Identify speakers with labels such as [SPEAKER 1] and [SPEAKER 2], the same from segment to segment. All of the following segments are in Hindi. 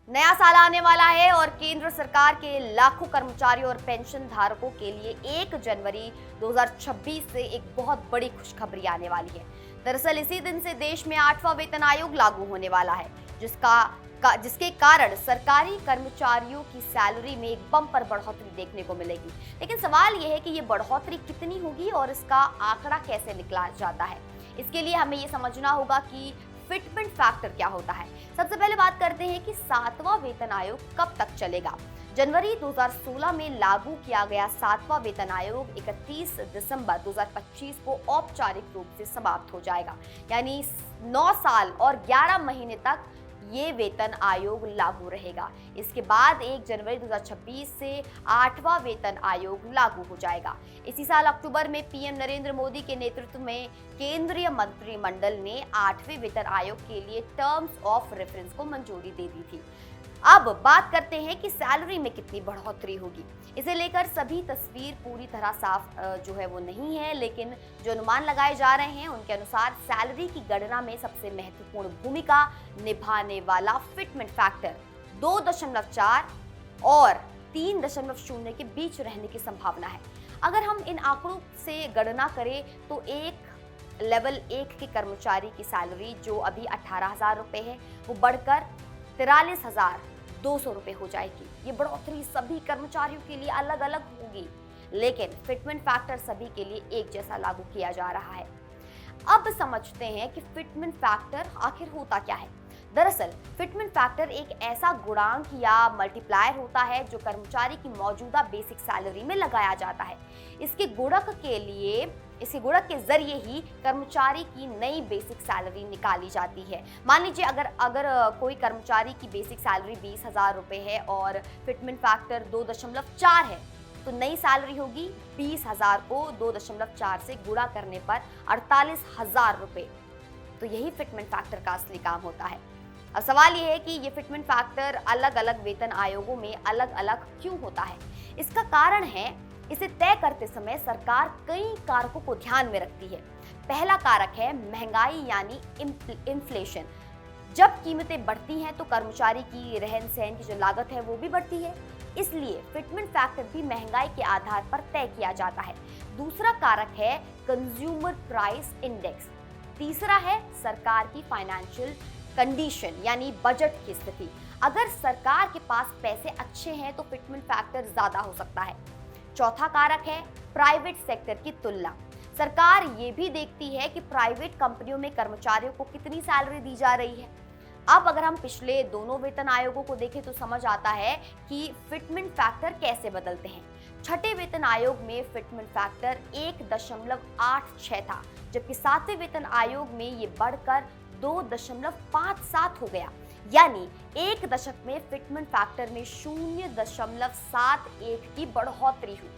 [SPEAKER 1] नया साल आने वाला है और केंद्र सरकार के लाखों कर्मचारियों और पेंशन धारकों के लिए 1 जनवरी 2026 से एक बहुत बड़ी खुशखबरी आने वाली है। दरअसल इसी दिन से देश में 8वां वेतन आयोग लागू होने वाला है, जिसके कारण सरकारी कर्मचारियों की सैलरी में एक बम्पर बढ़ोतरी देखने को मिलेगी। लेकिन सवाल यह है कि ये बढ़ोतरी कितनी होगी और इसका आंकड़ा कैसे निकला जाता है। इसके लिए हमें ये समझना होगा कि फिटमेंट फैक्टर क्या होता है। सबसे पहले बात करते हैं कि 7वां वेतन आयोग कब तक चलेगा। जनवरी 2016 में लागू किया गया 7वां वेतन आयोग 31 दिसंबर 2025 को औपचारिक रूप से समाप्त हो जाएगा, यानी 9 साल और 11 महीने तक ये वेतन आयोग लागू रहेगा। इसके बाद 1 जनवरी 2026 से 8वां वेतन आयोग लागू हो जाएगा। इसी साल अक्टूबर में पीएम नरेंद्र मोदी के नेतृत्व में केंद्रीय मंत्रिमंडल ने 8वें वेतन आयोग के लिए टर्म्स ऑफ रेफरेंस को मंजूरी दे दी थी। अब बात करते हैं कि सैलरी में कितनी बढ़ोतरी होगी। इसे लेकर सभी तस्वीर पूरी तरह साफ जो है वो नहीं है, लेकिन जो अनुमान लगाए जा रहे हैं उनके अनुसार सैलरी की गणना में सबसे महत्वपूर्ण भूमिका निभाने वाला फिटमेंट फैक्टर 2.4 और 3.0 के बीच रहने की संभावना है। अगर हम इन आंकड़ों से गणना करें तो एक लेवल 1 के कर्मचारी की सैलरी जो अभी 18,000 रुपए है वो बढ़कर 43,200 रुपए हो जाएगी। ये बढ़ोतरी सभी कर्मचारियों के लिए अलग अलग होगी, लेकिन फिटमेंट फैक्टर सभी के लिए एक जैसा लागू किया जा रहा है। अब समझते हैं कि फिटमेंट फैक्टर आखिर होता क्या है। दरअसल फिटमेंट फैक्टर एक ऐसा गुणांक या मल्टीप्लायर होता है जो कर्मचारी की मौजूदा बेसिक सैलरी में लगाया जाता है। इसके गुणक के जरिए ही कर्मचारी की नई बेसिक सैलरी निकाली जाती है। मान लीजिए अगर कोई कर्मचारी की बेसिक सैलरी 20,000 रुपए है और फिटमेंट फैक्टर 2.4 है, तो नई सैलरी होगी 20,000 को 2.4 से गुणा करने पर 48,000 रुपए। तो यही फिटमेंट फैक्टर का असली काम होता है। अब सवाल यह है कि ये फिटमेंट फैक्टर अलग अलग वेतन आयोगों में अलग अलग क्यों होता है। इसका कारण है, इसे तय करते समय सरकार कई कारकों को ध्यान में रखती है। पहला कारक है महंगाई यानी इन्फ्लेशन। जब कीमतें बढ़ती हैं तो कर्मचारी की रहन सहन की जो लागत है वो भी बढ़ती है, इसलिए फिटमेंट फैक्टर भी महंगाई के आधार पर तय किया जाता है। दूसरा कारक है कंज्यूमर प्राइस इंडेक्स। तीसरा है सरकार की फाइनेंशियल कंडीशन यानी बजट की स्थिति। अगर सरकार के पास पैसे अच्छे हैं तो फिटमेंट फैक्टर ज्यादा हो सकता है। चौथा कारक है प्राइवेट सेक्टर की तुलना। सरकार ये भी देखती है कि प्राइवेट कंपनियों में कर्मचारियों को कितनी सैलरी दी जा रही है। अब अगर हम पिछले दोनों वेतन आयोगों को देखें तो समझ आता है कि फिटमेंट फैक्टर कैसे बदलते हैं। छठे वेतन आयोग में फिटमेंट फैक्टर 1.86 था, जबकि 7वें वेतन आयोग में ये बढ़कर 2.57 हो गया, यानी एक दशक में फिटमेंट फैक्टर में 0.71 की बढ़ोतरी हुई।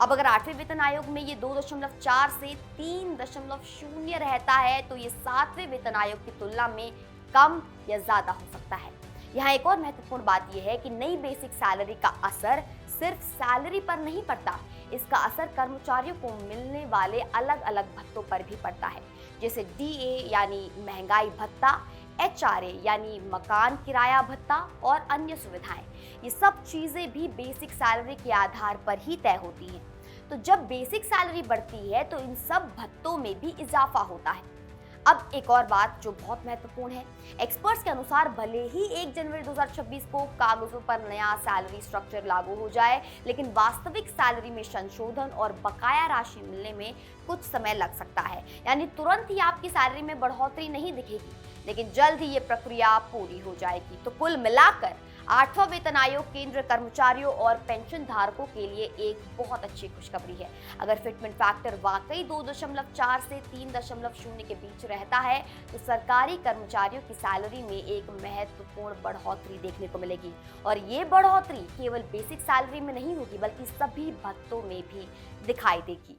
[SPEAKER 1] अब अगर 8वें वेतन आयोग में ये 2.4 से 3.0 रहता है तो ये 7वें वेतन आयोग की तुलना में कम या ज्यादा हो सकता है। यहाँ एक और महत्वपूर्ण बात यह है कि नई बेसिक सैलरी का असर सिर्फ सैलरी पर नहीं पड़ता, इसका असर कर्मचारियों को मिलने वाले अलग अलग भत्तों पर भी पड़ता है, जैसे डीए यानी महंगाई भत्ता, एचआरए यानी मकान किराया भत्ता और अन्य सुविधाएं। ये सब चीजें भी बेसिक सैलरी के आधार पर ही तय होती हैं। तो जब बेसिक सैलरी बढ़ती है तो इन सब भत्तों में भी इजाफा होता है। अब एक और बात जो बहुत महत्वपूर्ण है, एक्सपर्ट्स के अनुसार भले ही 1 जनवरी 2026 को कागजों पर नया सैलरी स्ट्रक्चर लागू हो जाए, लेकिन वास्तविक सैलरी में संशोधन और बकाया राशि मिलने में कुछ समय लग सकता है। यानी तुरंत ही आपकी सैलरी में बढ़ोतरी नहीं दिखेगी, लेकिन जल्द ही ये प्रक्रिया पूरी हो जाएगी। तो कुल मिलाकर 8वां वेतन आयोग केंद्र कर्मचारियों और पेंशन धारकों के लिए एक बहुत अच्छी खुशखबरी है। अगर फिटमेंट फैक्टर वाकई 2.4 से 3.0 के बीच रहता है तो सरकारी कर्मचारियों की सैलरी में एक महत्वपूर्ण बढ़ोतरी देखने को मिलेगी, और ये बढ़ोतरी केवल बेसिक सैलरी में नहीं होगी बल्कि सभी भत्तों में भी दिखाई देगी।